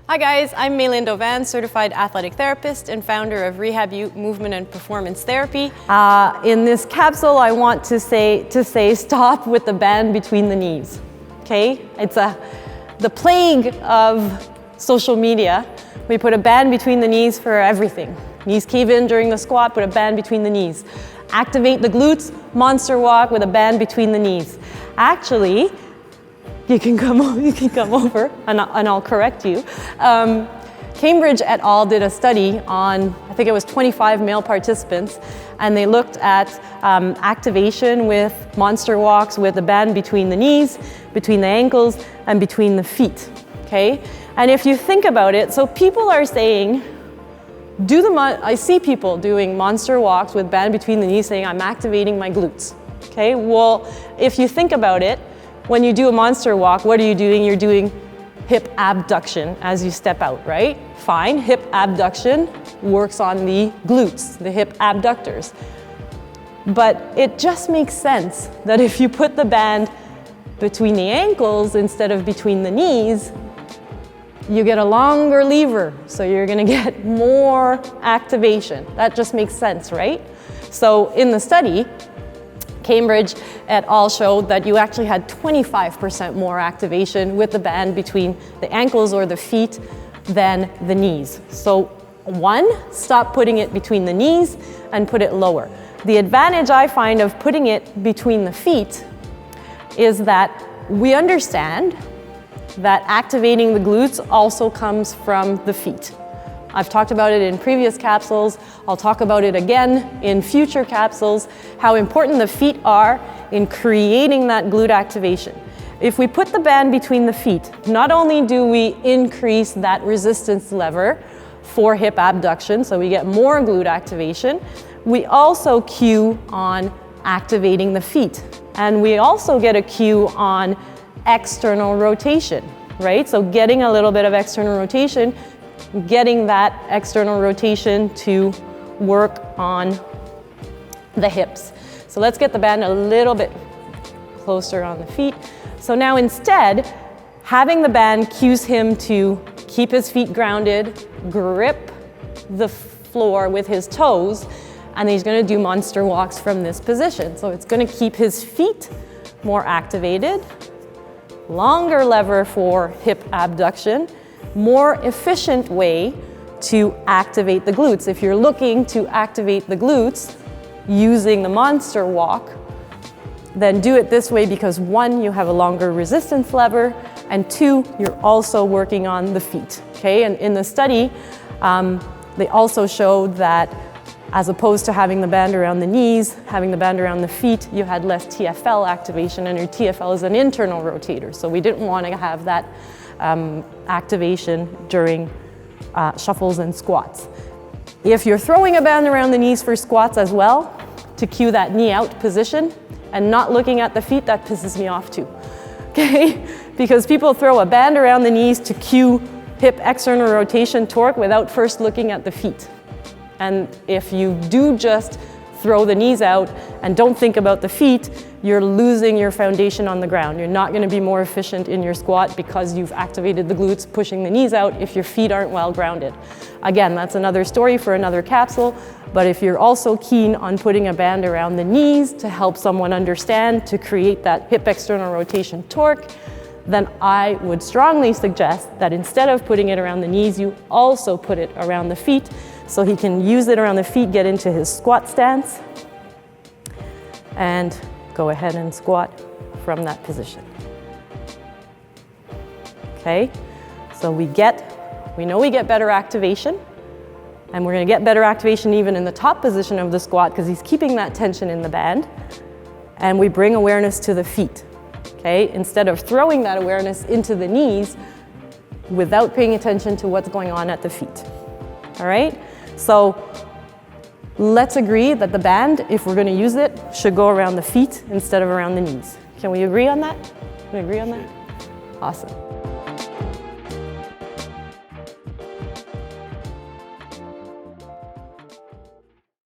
Hi guys, I'm Maylin Dovan, certified athletic therapist and founder of Rehab-U Movement and Performance Therapy. In this capsule, I want to say stop with the band between the knees. Okay, it's the plague of social media. We put a band between the knees for everything. Knees cave in during the squat, put a band between the knees. Activate the glutes, monster walk with a band between the knees. Actually, you can come over and I'll correct you. Cambridge et al. Did a study on, I think it was 25 male participants, and they looked at activation with monster walks with a band between the knees, between the ankles, and between the feet, okay? And if you think about it, so people are saying, I see people doing monster walks with band between the knees saying, I'm activating my glutes, okay? Well, if you think about it, when you do a monster walk, what are you doing? You're doing hip abduction as you step out, right? Fine, hip abduction works on the glutes, the hip abductors. But it just makes sense that if you put the band between the ankles instead of between the knees, you get a longer lever, so you're gonna get more activation. That just makes sense, right? So in the study, Cambridge et al. Showed that you actually had 25% more activation with the band between the ankles or the feet than the knees. So one, stop putting it between the knees and put it lower. The advantage I find of putting it between the feet is that we understand that activating the glutes also comes from the feet. I've talked about it in previous capsules. I'll talk about it again in future capsules, how important the feet are in creating that glute activation. If we put the band between the feet, not only do we increase that resistance lever for hip abduction, so we get more glute activation, we also cue on activating the feet. And we also get a cue on external rotation, right? So getting a little bit of external rotation, getting that external rotation to work on the hips. So let's get the band a little bit closer on the feet. So now instead, having the band cues him to keep his feet grounded, grip the floor with his toes, and he's gonna do monster walks from this position. So it's gonna keep his feet more activated, longer lever for hip abduction, more efficient way to activate the glutes. If you're looking to activate the glutes using the monster walk, then do it this way because one, you have a longer resistance lever, and two, you're also working on the feet, okay? And in the study, they also showed that as opposed to having the band around the knees, having the band around the feet, you had less TFL activation, and your TFL is an internal rotator. So we didn't want to have that activation during shuffles and squats. If you're throwing a band around the knees for squats as well, to cue that knee out position and not looking at the feet, that pisses me off too, okay? Because people throw a band around the knees to cue hip external rotation torque without first looking at the feet. And if you do just throw the knees out and don't think about the feet, you're losing your foundation on the ground. You're not gonna be more efficient in your squat because you've activated the glutes, pushing the knees out if your feet aren't well grounded. Again, that's another story for another capsule, but if you're also keen on putting a band around the knees to help someone understand, to create that hip external rotation torque, then I would strongly suggest that instead of putting it around the knees, you also put it around the feet so he can use it around the feet, get into his squat stance, and go ahead and squat from that position. Okay, so we know we get better activation, and we're gonna get better activation even in the top position of the squat because he's keeping that tension in the band, and we bring awareness to the feet, okay? Instead of throwing that awareness into the knees without paying attention to what's going on at the feet, all right? So let's agree that the band, if we're gonna use it, should go around the feet instead of around the knees. Can we agree on that? Can we agree on that? Awesome.